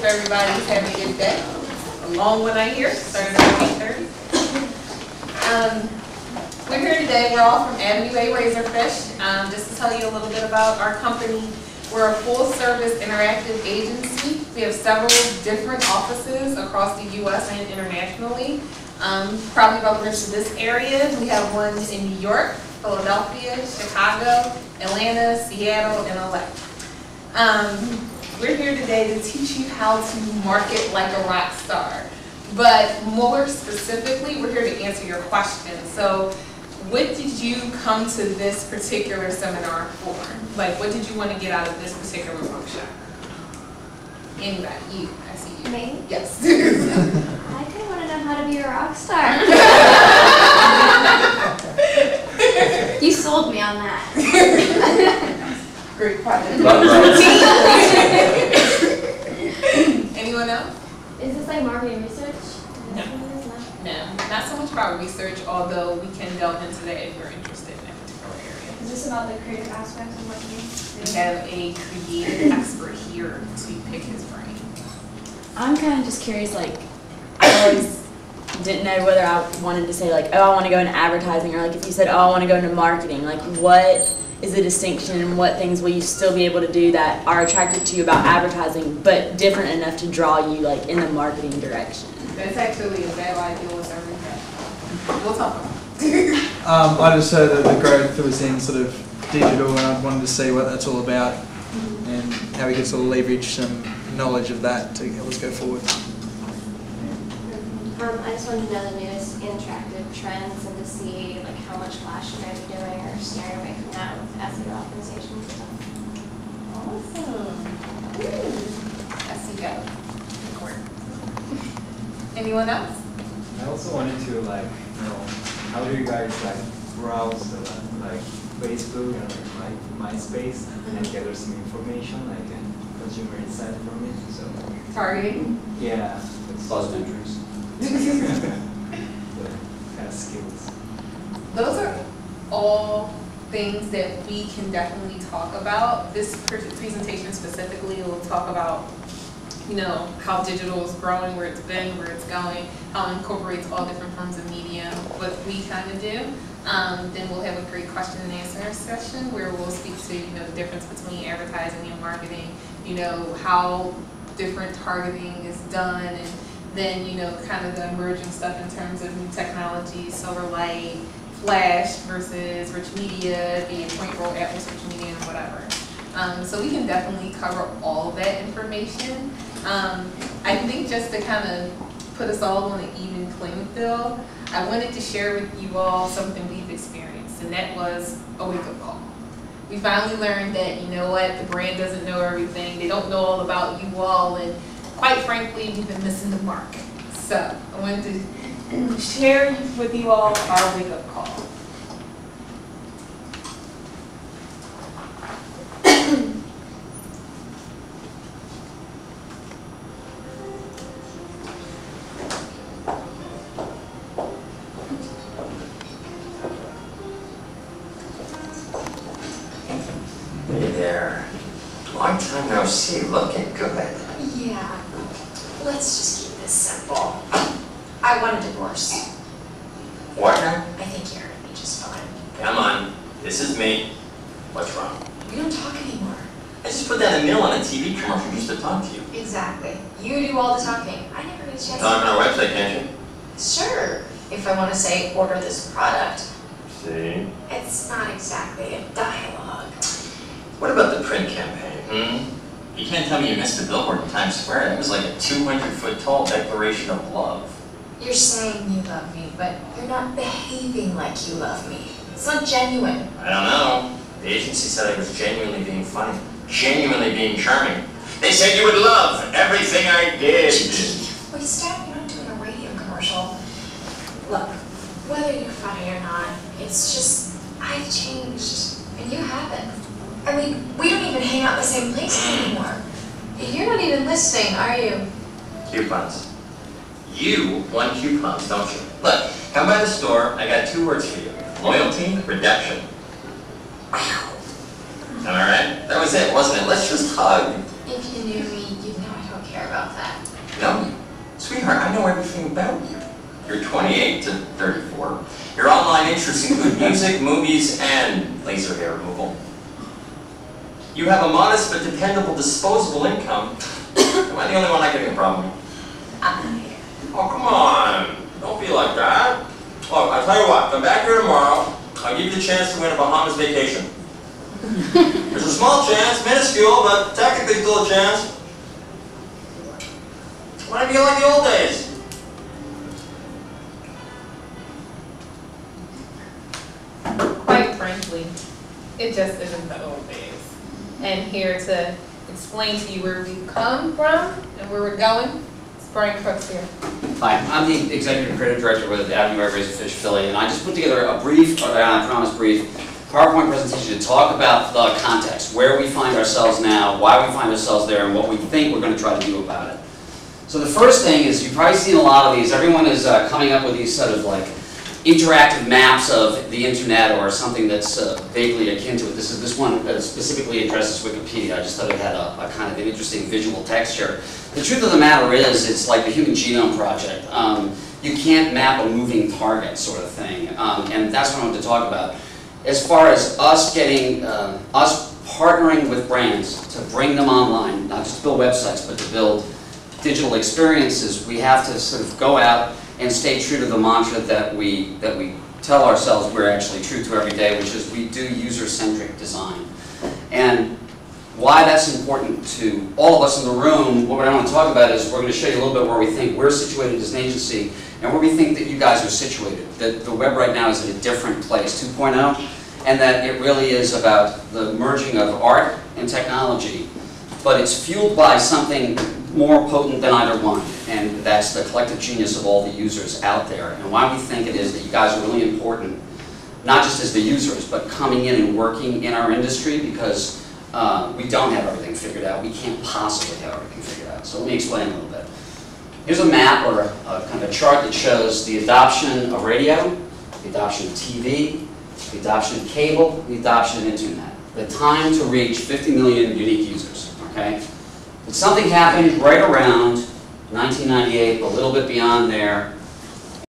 hope everybody's having a good day. A long one I hear, starting at 8:30. We're here today, we're all from AWNY Razorfish. Just to tell you a little bit about our company, we're a full-service interactive agency. We have several different offices across the U.S. and internationally. Probably relevant to this area, we have one in New York, Philadelphia, Chicago, Atlanta, Seattle, and LA. We're here today to teach you how to market like a rock star. But more specifically, we're here to answer your questions. So what did you come to this particular seminar for? Like, what did you want to get out of this particular workshop? Anybody? You. I see you. Me? Yes. I kind of want to know how to be a rock star. You sold me on that. Great project. Anyone else? Is this like marketing research? No. No, not so much about research, although we can delve into that if you're interested in that particular area. Is this about the creative aspects of marketing? We have a creative expert here to pick his brain. I'm kind of just curious, like, I always didn't know whether I wanted to say, like, oh, I want to go into advertising, or like if you said, oh, I want to go into marketing, like what is the distinction and what things will you still be able to do that are attractive to you about advertising, but different enough to draw you, like, in the marketing direction? That's actually a bad idea with everything. We'll talk about it. I just heard that the growth was in sort of digital, and I wanted to see what that's all about and how we could sort of leverage some knowledge of that to help us go forward. I just wanted to know the newest interactive trends and to see like how much flash you guys are doing or steering away from that with SEO optimization and stuff. Awesome. SEO. Anyone else? I also wanted to like know how do you guys like browse the like Facebook and like MySpace and gather some information like and consumer insight from it. So Targeting? yeah, Closet entries. the kind of skills. Those are all things that we can definitely talk about. This presentation specifically will talk about, you know, how digital is growing, where it's been, where it's going, how it incorporates all different forms of media, what we kind of do. Then we'll have a great question and answer session where we'll speak to, you know, the difference between advertising and marketing, you know, how different targeting is done, and then, you know, kind of the emerging stuff in terms of new technology, solar light, flash versus rich media, be it point roll, Atlas rich media, and whatever. So we can definitely cover all of that information. I think just to kind of put us all on an even playing field, I wanted to share with you all something we've experienced, and that was a wake-up call. We finally learned that, you know what, the brand doesn't know everything, they don't know all about you all, and quite frankly, we've been missing the mark. So I wanted to share with you all our wake-up call. Hey there. Long time no see. Looking good. Yeah. Let's just keep this simple. I want a divorce. What now? I think you heard me just fine. Come on. This is me. What's wrong? We don't talk anymore. I just put that in the middle on a TV commercial just to talk to you. Exactly. You do all the talking. I never get a chance. Talk on our website, can't you? Sure. If I want to say, order this product. See? It's not exactly a dialogue. What about the print campaign, You can't tell me you missed the billboard in Times Square. That was like a 200-foot tall declaration of love. You're saying you love me, but you're not behaving like you love me. It's not genuine. I don't know. The agency said I was genuinely being funny. Genuinely being charming. They said you would love everything I did. Wait, stop. You're not doing a radio commercial. Look, whether you're funny or not, it's just, I've changed, and you haven't. I mean, we don't even hang out in the same places anymore. You're not even listening, are you? Coupons. You want coupons, don't you? Look, come by the store. I got 2 words for you. Loyalty, redemption. Wow. Am I right? That was it, wasn't it? Let's just hug. If you knew me, you'd know I don't care about that. Sweetheart, I know everything about you. You're 28 to 34. Your online interests include music, movies, and laser hair removal. You have a modest but dependable disposable income. Am I the only one not getting a problem? Oh, come on. Don't be like that. Look, I'll tell you what. Come back here tomorrow. I'll give you the chance to win a Bahamas vacation. There's a small chance, minuscule, but technically still a chance. Why do you like the old days? Quite frankly, it just isn't the old days. And here to explain to you where we've come from and where we're going, it's Brian Crooks here. Hi, I'm the Executive Creative Director with AWNY Razorfish Philly, and I just put together a brief, I promise brief, PowerPoint presentation to talk about the context, where we find ourselves now, why we find ourselves there, and what we think we're going to try to do about it. So the first thing is, you've probably seen a lot of these. Everyone is coming up with these sort of like interactive maps of the internet or something that's vaguely akin to it. This one specifically addresses Wikipedia. I just thought it had a kind of an interesting visual texture. The truth of the matter is, it's like the Human Genome Project. You can't map a moving target sort of thing, and that's what I wanted to talk about. As far as us getting, us partnering with brands to bring them online, not just to build websites, but to build digital experiences, we have to sort of go out and stay true to the mantra that we tell ourselves we're actually true to every day, which is we do user-centric design. And why that's important to all of us in the room, what I want to talk about is we're going to show you a little bit where we think we're situated as an agency and where we think that you guys are situated. That the web right now is at a different place, 2.0, and that it really is about the merging of art and technology, but it's fueled by something more potent than either one, and that's the collective genius of all the users out there, and why we think it is that you guys are really important, not just as the users, but coming in and working in our industry, because we don't have everything figured out. We can't possibly have everything figured out. So let me explain a little bit. Here's a map or a kind of a chart that shows the adoption of radio, the adoption of TV, the adoption of cable, the adoption of internet. The time to reach 50 million unique users, okay? But something happened right around 1998, a little bit beyond there,